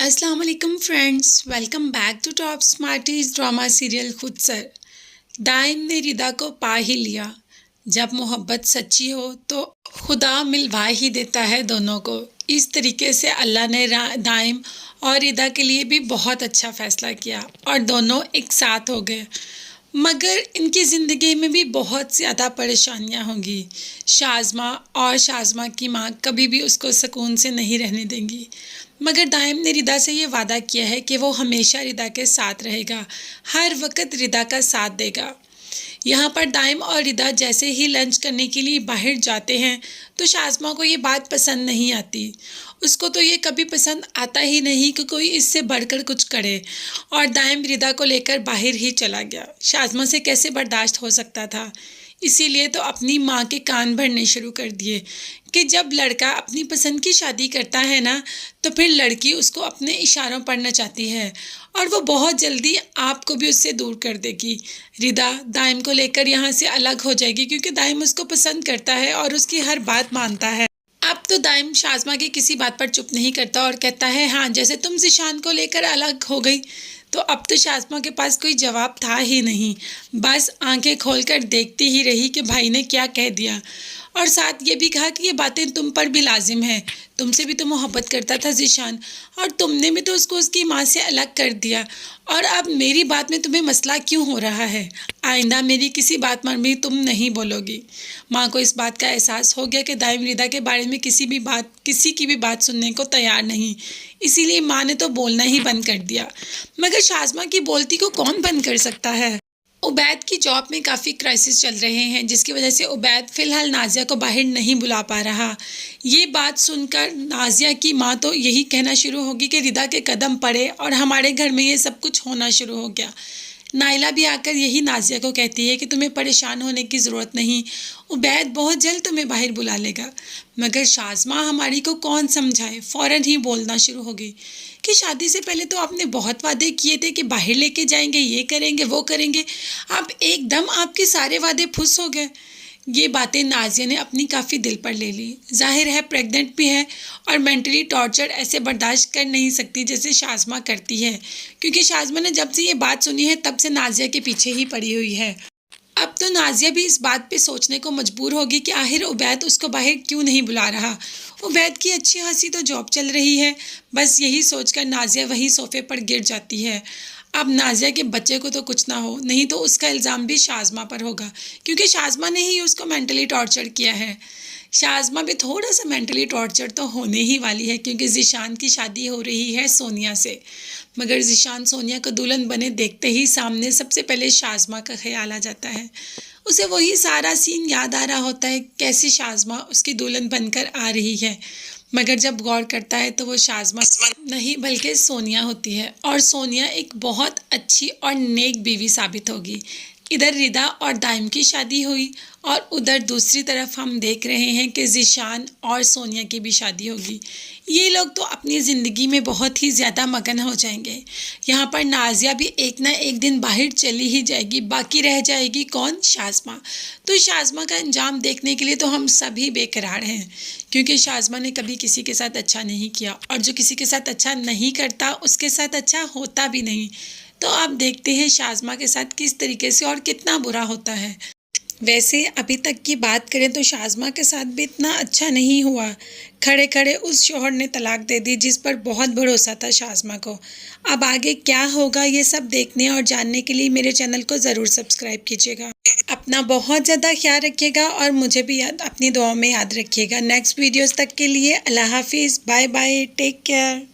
अस्सलाम वालेकुम friends, welcome back to top smarties drama serial खुद सर। दाइम ने रिदा को पा ही लिया। जब मोहब्बत सच्ची हो तो खुदा मिलवा ही देता है दोनों को। इस तरीके से अल्लाह ने दाइम और रिदा के लिए भी बहुत अच्छा फैसला किया और दोनों एक साथ हो गए। मगर इनकी ज़िंदगी में भी बहुत ज़्यादा परेशानियां होंगी। शाज़मा और शाज़मा की माँ कभी भी उसको सुकून से नहीं रहने देंगी। मगर दाइम ने रिदा से ये वादा किया है कि वो हमेशा रिदा के साथ रहेगा, हर वक्त रिदा का साथ देगा। यहाँ पर दाइम और रिदा जैसे ही लंच करने के लिए बाहर जाते हैं तो शाज़मा को ये बात पसंद नहीं आती। उसको तो ये कभी पसंद आता ही नहीं कि कोई इससे बढ़कर कुछ करे, और दाइम रिदा को लेकर बाहर ही चला गया। शाज़मा से कैसे बर्दाश्त हो सकता था। इसीलिए तो अपनी माँ के कान भरने शुरू कर दिए कि जब लड़का अपनी पसंद की शादी करता है ना, तो फिर लड़की उसको अपने इशारों पर नचाती है और वो बहुत जल्दी आपको भी उससे दूर कर देगी। रिदा दाइम को लेकर यहाँ से अलग हो जाएगी क्योंकि दाइम उसको पसंद करता है और उसकी हर बात मानता है। अब तो दाइम शाज़मा की किसी बात पर चुप नहीं करता और कहता है, हाँ जैसे तुम ज़ीशान को लेकर अलग हो गई, तो अब तो शाज़मा के पास कोई जवाब था ही नहीं। बस आंखें खोलकर देखती ही रही कि भाई ने क्या कह दिया, और साथ ये भी कहा कि ये बातें तुम पर भी लाजिम है। तुमसे भी तो मोहब्बत करता था ज़ीशान, और तुमने भी तो उसको उसकी माँ से अलग कर दिया, और अब मेरी बात में तुम्हें मसला क्यों हो रहा है? आइंदा मेरी किसी बात पर भी तुम नहीं बोलोगी। माँ को इस बात का एहसास हो गया कि दाइम रिदा के बारे में किसी की भी बात सुनने को तैयार नहीं। इसीलिए माँ ने तो बोलना ही बंद कर दिया। मगर शाज़मा की बोलती को कौन बंद कर सकता है? उबैद की जॉब में काफ़ी क्राइसिस चल रहे हैं, जिसकी वजह से उबैद फ़िलहाल नाज़िया को बाहर नहीं बुला पा रहा। ये बात सुनकर नाज़िया की माँ तो यही कहना शुरू होगी कि रिदा के कदम पड़े और हमारे घर में ये सब कुछ होना शुरू हो गया। नाइला भी आकर यही नाज़िया को कहती है कि तुम्हें परेशान होने की ज़रूरत नहीं, उबैद बहुत जल्द तुम्हें बाहर बुला लेगा। मगर शाज़मा हमारी को कौन समझाए, फ़ौरन ही बोलना शुरू हो गई कि शादी से पहले तो आपने बहुत वादे किए थे कि बाहर लेके जाएंगे, ये करेंगे वो करेंगे, अब एकदम आपके सारे वादे फुस हो गए। ये बातें नाज़िया ने अपनी काफ़ी दिल पर ले ली। जाहिर है प्रेग्नेंट भी है और मेंटली टॉर्चर ऐसे बर्दाश्त कर नहीं सकती जैसे शाज़मा करती है, क्योंकि शाज़मा ने जब से ये बात सुनी है तब से नाज़िया के पीछे ही पड़ी हुई है। अब तो नाज़िया भी इस बात पे सोचने को मजबूर होगी कि आखिर उबैद उसको बाहर क्यों नहीं बुला रहा। उबैद की अच्छी खासी तो जॉब चल रही है। बस यही सोचकर नाज़िया वहीं सोफे पर गिर जाती है। अब नाज़िया के बच्चे को तो कुछ ना हो, नहीं तो उसका इल्ज़ाम भी शाज़मा पर होगा, क्योंकि शाज़मा ने ही उसको मेंटली टॉर्चर किया है। शाज़मा भी थोड़ा सा मेंटली टॉर्चर तो होने ही वाली है, क्योंकि ज़ीशान की शादी हो रही है सोनिया से। मगर ज़ीशान सोनिया को दुल्हन बने देखते ही सामने सबसे पहले शाज़मा का ख्याल आ जाता है। उसे वही सारा सीन याद आ रहा होता है, कैसी शाज़मा उसकी दुल्हन बनकर आ रही है। मगर जब गौर करता है तो वो शाज़मा नहीं बल्कि सोनिया होती है, और सोनिया एक बहुत अच्छी और नेक बीवी साबित होगी। इधर रिदा और दाइम की शादी हुई और उधर दूसरी तरफ हम देख रहे हैं कि ज़ीशान और सोनिया की भी शादी होगी। ये लोग तो अपनी ज़िंदगी में बहुत ही ज़्यादा मगन हो जाएंगे। यहाँ पर नाज़िया भी एक ना एक दिन बाहर चली ही जाएगी, बाकी रह जाएगी कौन? शाज़मा। तो शाज़मा का अंजाम देखने के लिए तो हम सभी बेकरार हैं, क्योंकि शाज़मा ने कभी किसी के साथ अच्छा नहीं किया, और जो किसी के साथ अच्छा नहीं करता उसके साथ अच्छा होता भी नहीं। तो आप देखते हैं शाज़मा के साथ किस तरीके से और कितना बुरा होता है। वैसे अभी तक की बात करें तो शाज़मा के साथ भी इतना अच्छा नहीं हुआ। खड़े खड़े उस शौहर ने तलाक दे दी जिस पर बहुत भरोसा था शाज़मा को। अब आगे क्या होगा ये सब देखने और जानने के लिए मेरे चैनल को ज़रूर सब्सक्राइब कीजिएगा। अपना बहुत ज़्यादा ख्याल रखिएगा और मुझे भी अपनी दुआ में याद रखिएगा। नेक्स्ट वीडियोज़ तक के लिए अल्लाह हाफिज़, बाय बाय, टेक केयर।